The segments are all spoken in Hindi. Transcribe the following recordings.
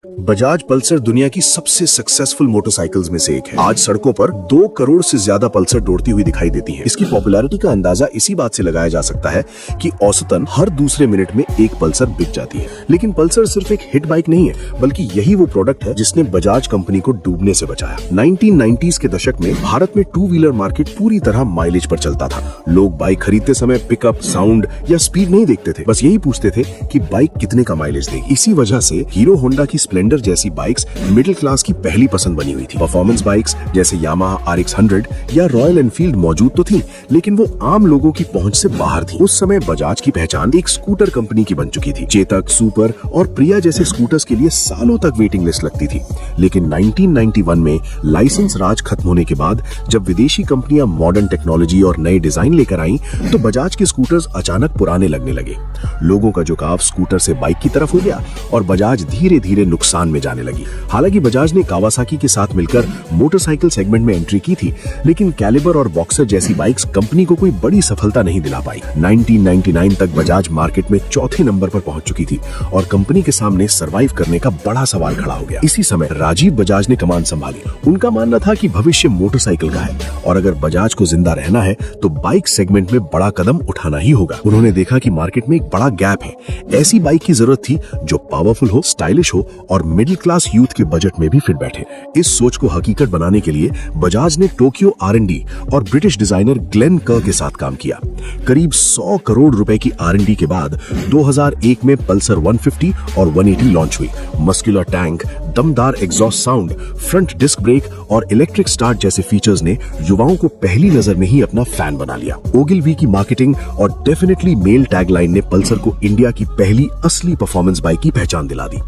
बजाज पल्सर दुनिया की सबसे सक्सेसफुल मोटरसाइकिल्स में से एक है। आज सड़कों पर 2 करोड़ से ज्यादा पल्सर दौड़ती हुई दिखाई देती हैं। इसकी पॉपुलैरिटी का अंदाजा इसी बात से लगाया जा सकता है कि औसतन हर दूसरे मिनट में एक पल्सर बिक जाती है। लेकिन पल्सर सिर्फ एक हिट बाइक नहीं है, बल्कि यही वो प्रोडक्ट है जिसने बजाज कंपनी को डूबने से बचाया। 1990s के दशक में भारत में 2 व्हीलर मार्केट पूरी तरह माइलेज पर चलता था। लोग बाइक खरीदते समय पिकअप, साउंड या स्पीड नहीं देखते थे, बस यही पूछते थे कि बाइक कितने का माइलेज देगी। इसी वजह से हीरो होंडा की स्प्लेंडर जैसी बाइक्स मिडिल क्लास की पहली पसंद बनी हुई थी। परफॉर्मेंस बाइक्स जैसे यामाहा RX 100 या रॉयल एनफील्ड मौजूद तो थी, लेकिन वो आम लोगों की पहुंच से बाहर थी। उस समय बजाज की पहचान एक स्कूटर कंपनी की बन चुकी थी। चेतक, सुपर और प्रिया जैसे स्कूटर्स के लिए सालों तक वेटिंग लिस्ट लगती थी। लेकिन 1991 में लाइसेंस राज खत्म होने के बाद जब विदेशी कंपनियां मॉडर्न टेक्नोलॉजी और नए डिजाइन लेकर आईं, तो बजाज के स्कूटर्स अचानक पुराने लगने लगे। लोगों का झुकाव स्कूटर से बाइक की तरफ हो गया और बजाज धीरे धीरे नुकसान में जाने लगी। हालांकि बजाज ने कावासाकी के साथ मिलकर मोटरसाइकिल सेगमेंट में एंट्री की थी, लेकिन कैलिबर और बॉक्सर जैसी बाइक्स कंपनी को कोई बड़ी सफलता नहीं दिला पाई। 1999 तक बजाज मार्केट में चौथे नंबर पर पहुंच चुकी थी और कंपनी के सामने सरवाइव करने का बड़ा सवाल खड़ा हो गया। इसी समय राजीव बजाज ने कमान संभाली। उनका मानना था कि भविष्य मोटरसाइकिल का है और अगर बजाज को जिंदा रहना है तो बाइक सेगमेंट में बड़ा कदम उठाना ही होगा। उन्होंने देखा कि मार्केट में एक बड़ा गैप है। ऐसी बाइक की जरूरत थी जो पावरफुल हो, स्टाइलिश हो और मिडिल क्लास यूथ के बजट में भी फिट बैठे। इस सोच को हकीकत बनाने के लिए बजाज ने टोक्यो R&D और ब्रिटिश डिजाइनर ग्लेन कर के साथ काम किया। करीब 100 करोड़ रुपए की R&D के बाद 2001 में पल्सर 150 और 180 लॉन्च हुई। मस्कुलर टैंक, दमदार exhaust sound, front disc brake और इलेक्ट्रिक स्टार्ट जैसे फीचर्स ने युवाओं को पहली नजर में ही अपना फैन बना लिया। ओगिलवी की मार्केटिंग और डेफिनेटली मेल टैगलाइन ने पल्सर को इंडिया की पहली असली परफॉर्मेंस बाइक की पहचान दिला दी।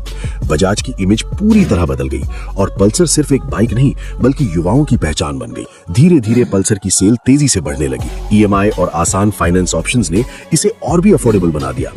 बजाज की इमेज पूरी तरह बदल गई और पल्सर सिर्फ एक बाइक नहीं बल्कि युवाओं की पहचान बन गई। धीरे धीरे पल्सर की सेल तेजी से बढ़ने लगी। EMI और आसान फाइनेंस ऑप्शंस ने इसे और भी अफोर्डेबल बना दिया।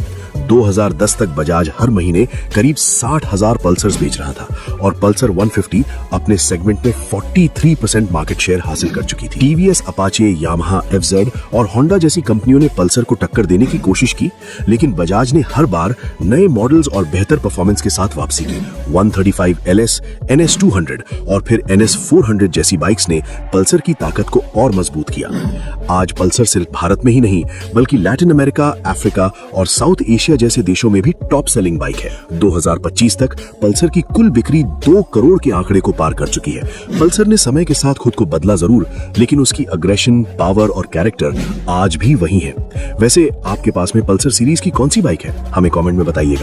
2010 तक बजाज हर महीने करीब 60,000 पल्सर्स बेच रहा था और पल्सर 150 अपने सेगमेंट में 43% मार्केट शेयर हासिल कर चुकी थी। TVS, अपाचे, यामाहा, FZ और होंडा जैसी कंपनियों ने पल्सर को टक्कर देने की कोशिश की, लेकिन बजाज ने हर बार नए मॉडल्स और बेहतर परफॉर्मेंस के साथ वापसी की। 135 LS, NS 200 और फिर NS 400 जैसी बाइक्स ने पल्सर की ताकत को और मजबूत किया। आज पल्सर सिर्फ भारत में ही नहीं बल्कि लैटिन अमेरिका, अफ्रीका और साउथ एशिया जैसे देशों में भी टॉप सेलिंग बाइक है। 2025 तक पल्सर की कुल बिक्री 2 करोड़ के आंकड़े को पार कर चुकी है। पल्सर ने समय के साथ खुद को बदला जरूर, लेकिन उसकी अग्रेशन, पावर और कैरेक्टर आज भी वही है। वैसे आपके पास में पल्सर सीरीज की कौन सी बाइक है? हमें कमेंट में बताइएगा।